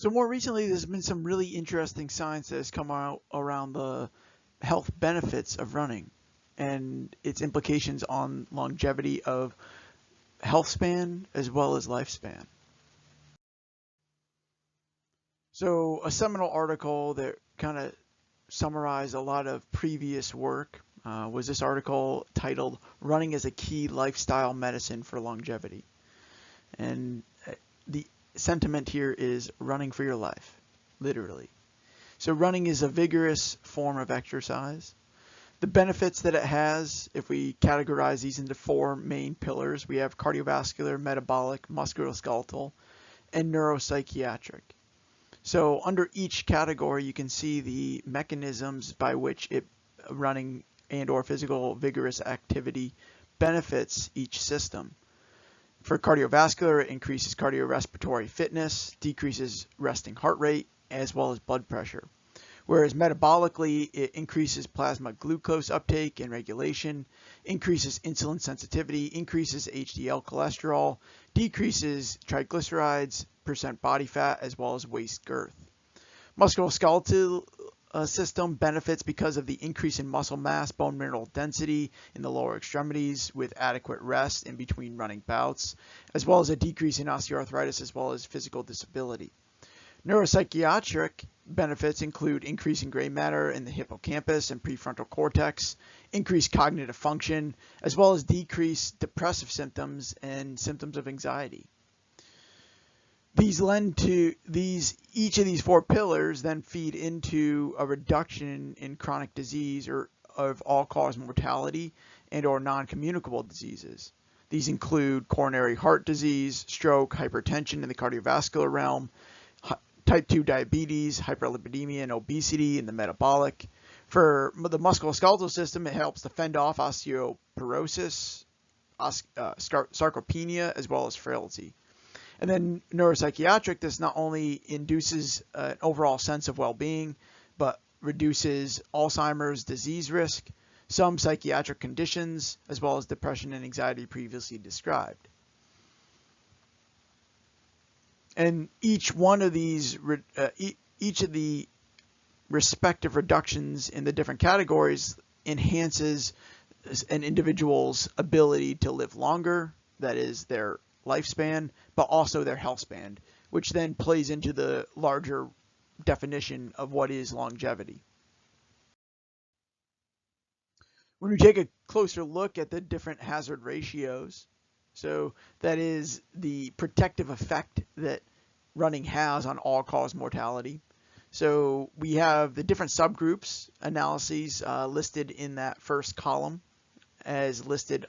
So more recently, there's been some really interesting science that has come out around the health benefits of running and its implications on longevity of health span as well as lifespan. So a seminal article that kind of summarized a lot of previous work was this article titled "Running as a Key Lifestyle Medicine for Longevity." And the sentiment here is running for your life, literally. So running is a vigorous form of exercise. The benefits that it has, if we categorize these into four main pillars, we have cardiovascular, metabolic, musculoskeletal, and neuropsychiatric. So under each category, you can see the mechanisms by which running and or physical vigorous activity benefits each system. For cardiovascular, it increases cardiorespiratory fitness, decreases resting heart rate, as well as blood pressure. Whereas metabolically, it increases plasma glucose uptake and regulation, increases insulin sensitivity, increases HDL cholesterol, decreases triglycerides, percent body fat, as well as waist girth. Musculoskeletal system benefits because of the increase in muscle mass, bone mineral density in the lower extremities with adequate rest in between running bouts, as well as a decrease in osteoarthritis as well as physical disability. Neuropsychiatric benefits include increasing gray matter in the hippocampus and prefrontal cortex, increased cognitive function, as well as decreased depressive symptoms and symptoms of anxiety. These lend to each of these four pillars then feed into a reduction in chronic disease or of all-cause mortality and or non-communicable diseases. These include coronary heart disease, stroke, hypertension in the cardiovascular realm, type 2 diabetes, hyperlipidemia, and obesity in the metabolic. For the musculoskeletal system, it helps to fend off osteoporosis, sarcopenia, as well as frailty. And then neuropsychiatric, this not only induces an overall sense of well-being, but reduces Alzheimer's disease risk, some psychiatric conditions, as well as depression and anxiety previously described. And each one of these, each of the respective reductions in the different categories enhances an individual's ability to live longer, that is their lifespan, but also their health span, which then plays into the larger definition of what is longevity. When we take a closer look at the different hazard ratios, so that is the protective effect that running has on all-cause mortality. So we have the different subgroups analyses listed in that first column as listed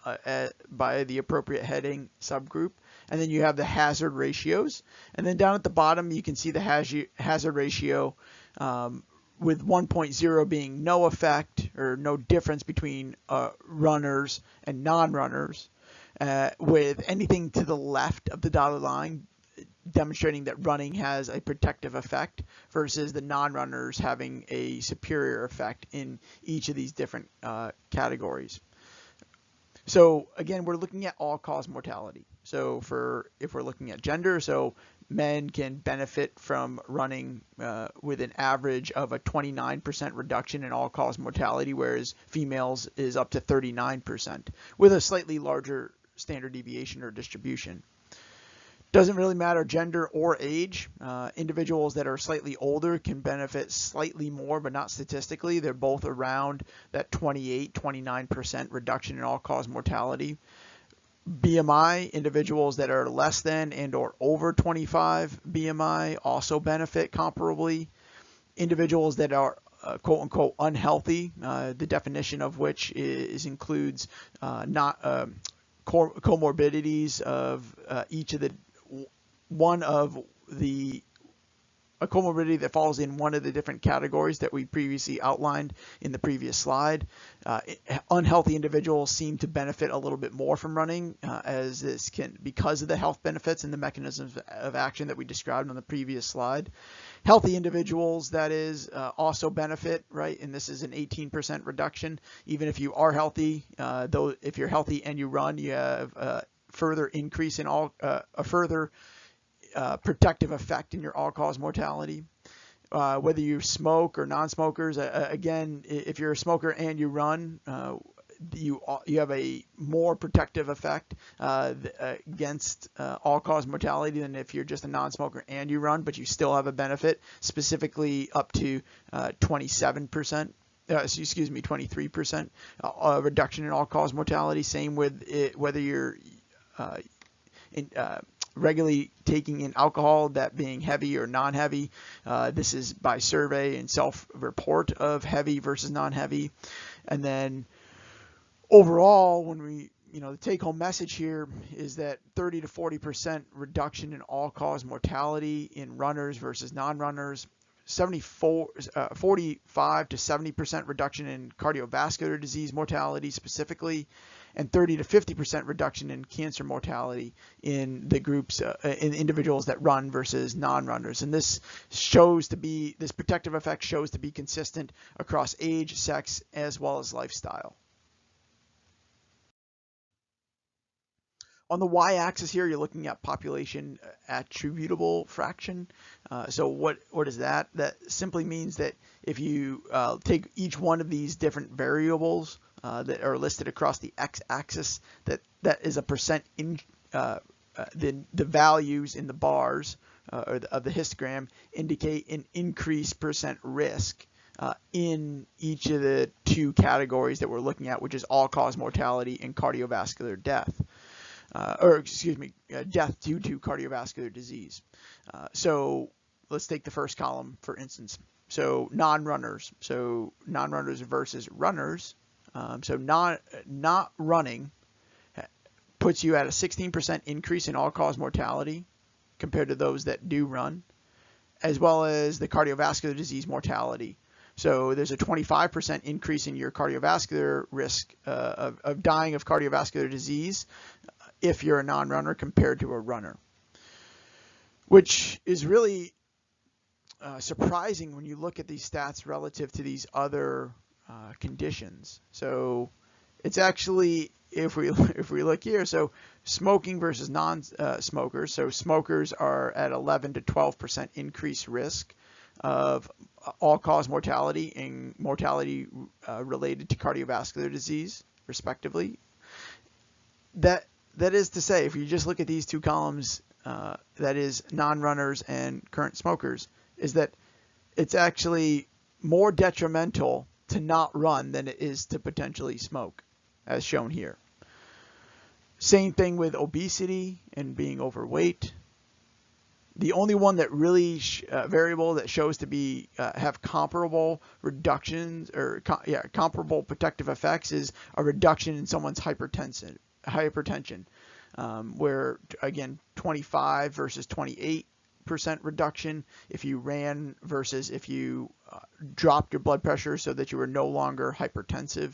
by the appropriate heading subgroup. And then you have the hazard ratios. And then down at the bottom, you can see the hazard ratio with 1.0 being no effect or no difference between runners and non-runners. With anything to the left of the dotted line demonstrating that running has a protective effect versus the non-runners having a superior effect in each of these different categories. So again, we're looking at all-cause mortality. So if we're looking at gender, so men can benefit from running with an average of a 29% reduction in all-cause mortality, whereas females is up to 39% with a slightly larger standard deviation or distribution. Doesn't really matter gender or age. Individuals that are slightly older can benefit slightly more, but not statistically. They're both around that 28-29% reduction in all-cause mortality. BMI, individuals that are less than and or over 25 BMI also benefit comparably. Individuals that are quote-unquote unhealthy, the definition of which includes comorbidities of each of the a comorbidity that falls in one of the different categories that we previously outlined in the previous slide. Unhealthy individuals seem to benefit a little bit more from running as this because of the health benefits and the mechanisms of action that we described on the previous slide. Healthy individuals, that is, also benefit, right? And this is an 18% reduction. Even if you are healthy, though, if you're healthy and you run, you have further increase in a further protective effect in your all-cause mortality. Whether you smoke or non-smokers, again, if you're a smoker and you run, you have a more protective effect against all-cause mortality than if you're just a non-smoker and you run, but you still have a benefit, specifically up to 27%. 23% reduction in all-cause mortality. Same with it, whether you're regularly taking in alcohol, that being heavy or non-heavy. This is by survey and self-report of heavy versus non-heavy. And then overall, when we, the take-home message here is that 30 to 40% reduction in all-cause mortality in runners versus non-runners, 45 to 70% reduction in cardiovascular disease mortality specifically, and 30 to 50% reduction in cancer mortality in the groups, in individuals that run versus non-runners. And this protective effect shows to be consistent across age, sex, as well as lifestyle. On the y-axis here, you're looking at population attributable fraction. So what is that? That simply means that if you take each one of these different variables that are listed across the x-axis, that is a percent in the values in the bars of the histogram indicate an increased percent risk in each of the two categories that we're looking at, which is all-cause mortality and cardiovascular death. Death due to cardiovascular disease. So let's take the first column, for instance. So non-runners. So non-runners versus runners. So not running puts you at a 16% increase in all-cause mortality compared to those that do run, as well as the cardiovascular disease mortality. So there's a 25% increase in your cardiovascular risk of dying of cardiovascular disease if you're a non-runner compared to a runner, which is really surprising when you look at these stats relative to these other conditions. So it's actually, if we look here, so smoking versus non-smokers. So smokers are at 11 to 12% increased risk of all-cause mortality and mortality related to cardiovascular disease, respectively. That is to say, if you just look at these two columns, that is non-runners and current smokers, is that it's actually more detrimental to not run than it is to potentially smoke, as shown here. Same thing with obesity and being overweight. The only one that really variable that shows to be have comparable reductions or comparable protective effects is a reduction in someone's hypertension, where again 25 versus 28% reduction if you ran versus if you dropped your blood pressure so that you were no longer hypertensive,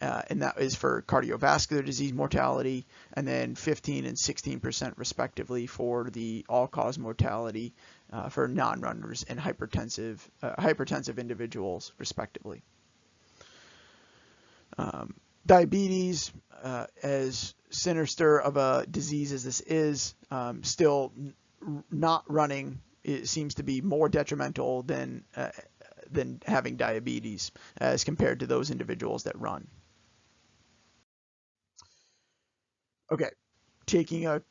and that is for cardiovascular disease mortality, and then 15 and 16% respectively for the all-cause mortality for non-runners and hypertensive individuals respectively. Diabetes, as sinister of a disease as this is, still not running, it seems to be more detrimental than having diabetes as compared to those individuals that run. Okay, taking a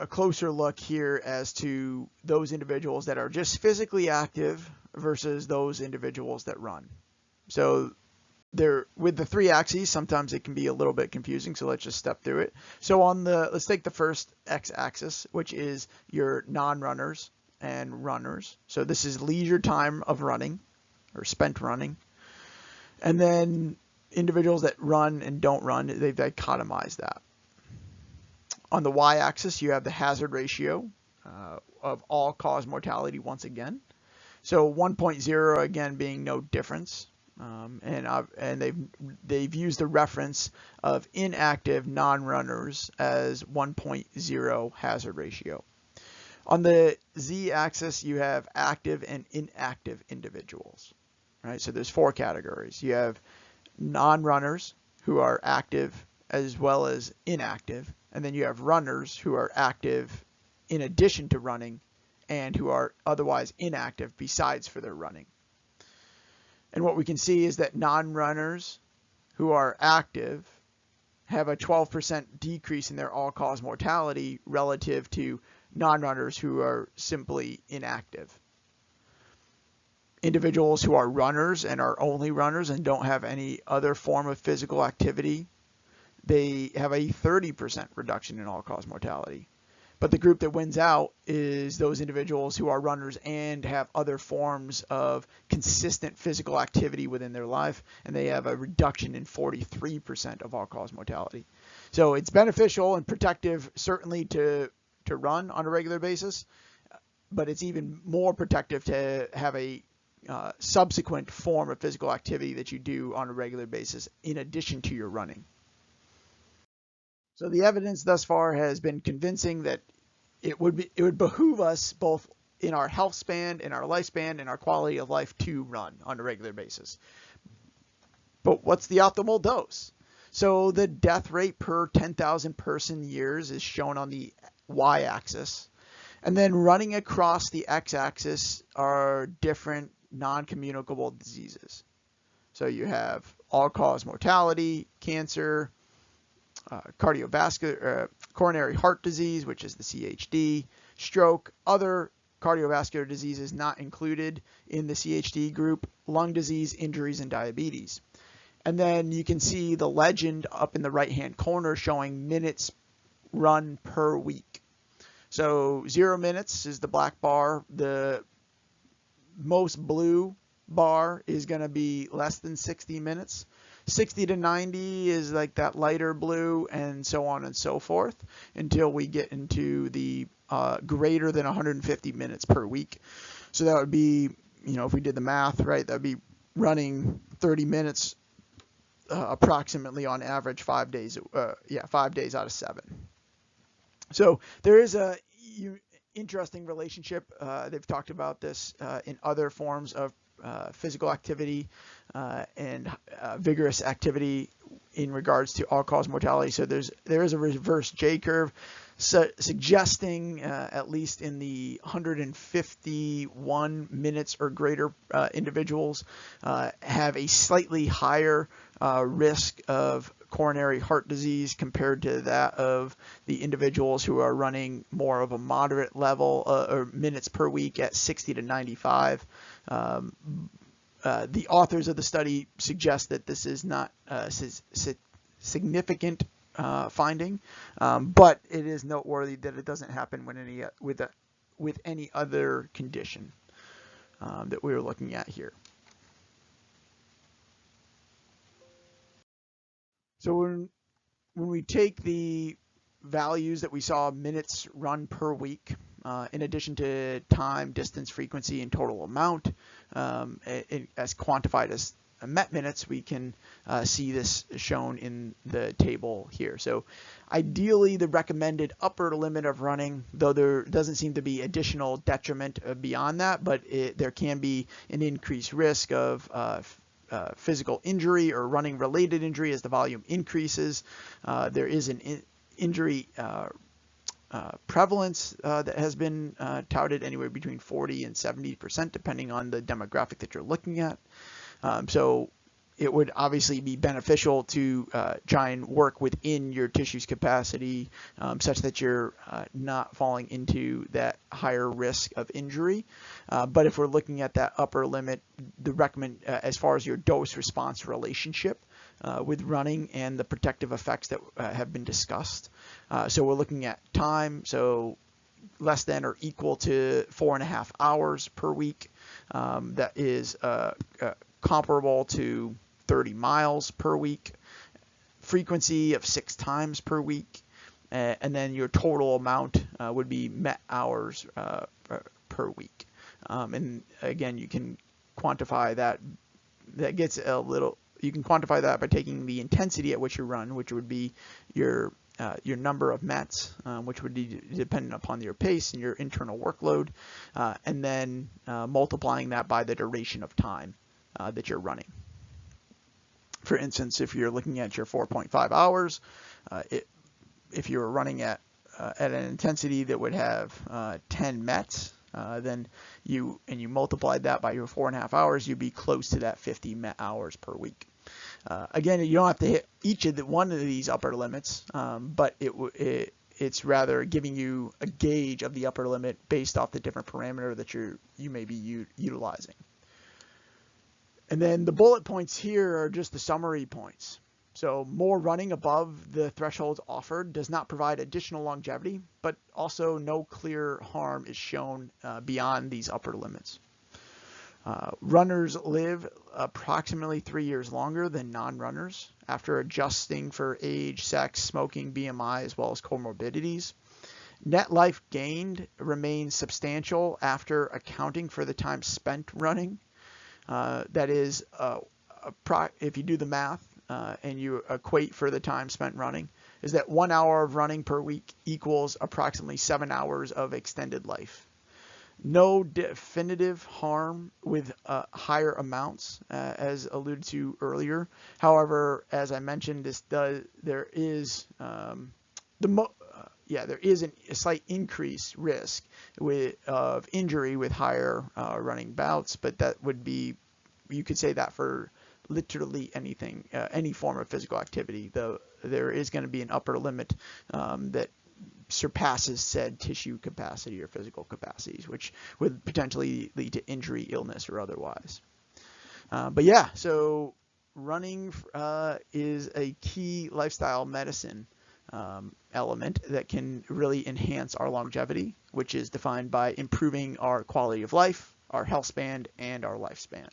closer look here as to those individuals that are just physically active versus those individuals that run. So there, with the three axes, sometimes it can be a little bit confusing, so let's just step through it. So let's take the first x-axis, which is your non-runners and runners. So this is leisure time of running or spent running. And then individuals that run and don't run, they've dichotomized that. On the y-axis, you have the hazard ratio of all-cause mortality once again. So 1.0 again being no difference. And they've used the reference of inactive non-runners as 1.0 hazard ratio. On the z-axis, you have active and inactive individuals. Right? So there's four categories. You have non-runners who are active as well as inactive, and then you have runners who are active in addition to running and who are otherwise inactive besides for their running. And what we can see is that non-runners who are active have a 12% decrease in their all-cause mortality relative to non-runners who are simply inactive. Individuals who are runners and are only runners and don't have any other form of physical activity, they have a 30% reduction in all-cause mortality. But the group that wins out is those individuals who are runners and have other forms of consistent physical activity within their life, and they have a reduction in 43% of all-cause mortality. So it's beneficial and protective, certainly to run on a regular basis, but it's even more protective to have a subsequent form of physical activity that you do on a regular basis in addition to your running. So the evidence thus far has been convincing that it would behoove us both in our health span, in our lifespan, and our quality of life to run on a regular basis. But what's the optimal dose? So the death rate per 10,000 person years is shown on the y-axis. And then running across the x-axis are different non-communicable diseases. So you have all-cause mortality, cancer, cardiovascular, coronary heart disease, which is the CHD, stroke, other cardiovascular diseases not included in the CHD group, lung disease, injuries, and diabetes. And then you can see the legend up in the right-hand corner showing minutes run per week. So 0 minutes is the black bar. The most blue bar is going to be less than 60 minutes. 60 to 90 is like that lighter blue, and so on and so forth until we get into the greater than 150 minutes per week. So that would be, if we did the math, right, that would be running 30 minutes approximately on average 5 days, 5 days out of 7. So there is a interesting relationship. They've talked about this in other forms of physical activity and vigorous activity in regards to all-cause mortality. So there is a reverse J curve suggesting at least in the 151 minutes or greater individuals have a slightly higher risk of coronary heart disease compared to that of the individuals who are running more of a moderate level or minutes per week at 60 to 95. The authors of the study suggest that this is not significant finding, but it is noteworthy that it doesn't happen with any other condition that we were looking at here. So when we take the values that we saw, minutes run per week, in addition to time, distance, frequency, and total amount, as quantified as met minutes, we can see this shown in the table here. So ideally, the recommended upper limit of running, though there doesn't seem to be additional detriment beyond that, but there can be an increased risk of physical injury or running related injury as the volume increases. There is an injury prevalence that has been touted anywhere between 40 and 70% depending on the demographic that you're looking at. So it would obviously be beneficial to try and work within your tissue's capacity such that you're not falling into that higher risk of injury. But if we're looking at that upper limit, as far as your dose-response relationship with running and the protective effects that have been discussed. So we're looking at time, so less than or equal to 4.5 hours per week. That is comparable to 30 miles per week, frequency of 6 times per week, and then your total amount would be met hours per week. And again, you can quantify that. That gets a little. You can quantify that by taking the intensity at which you run, which would be your number of METs, which would be dependent upon your pace and your internal workload, and then multiplying that by the duration of time that you're running. For instance, if you're looking at your 4.5 hours, if you were running at at an intensity that would have 10 METs, then you multiplied that by your 4.5 hours, you'd be close to that 50 MET hours per week. Again, you don't have to hit each of one of these upper limits, but it's rather giving you a gauge of the upper limit based off the different parameter that you may be utilizing. And then the bullet points here are just the summary points. So more running above the thresholds offered does not provide additional longevity, but also no clear harm is shown beyond these upper limits. Runners live approximately 3 years longer than non-runners after adjusting for age, sex, smoking, BMI, as well as comorbidities. Net life gained remains substantial after accounting for the time spent running. That is, if you do the math and you equate for the time spent running, is that 1 hour of running per week equals approximately 7 hours of extended life. No definitive harm with higher amounts, as alluded to earlier. However, as I mentioned, there is a slight increased risk of injury with higher running bouts, but that would be, you could say that for literally anything, any form of physical activity, though there is going to be an upper limit that surpasses said tissue capacity or physical capacities, which would potentially lead to injury, illness, or otherwise. But yeah, so running is a key lifestyle medicine element that can really enhance our longevity, which is defined by improving our quality of life, our health span, and our lifespan.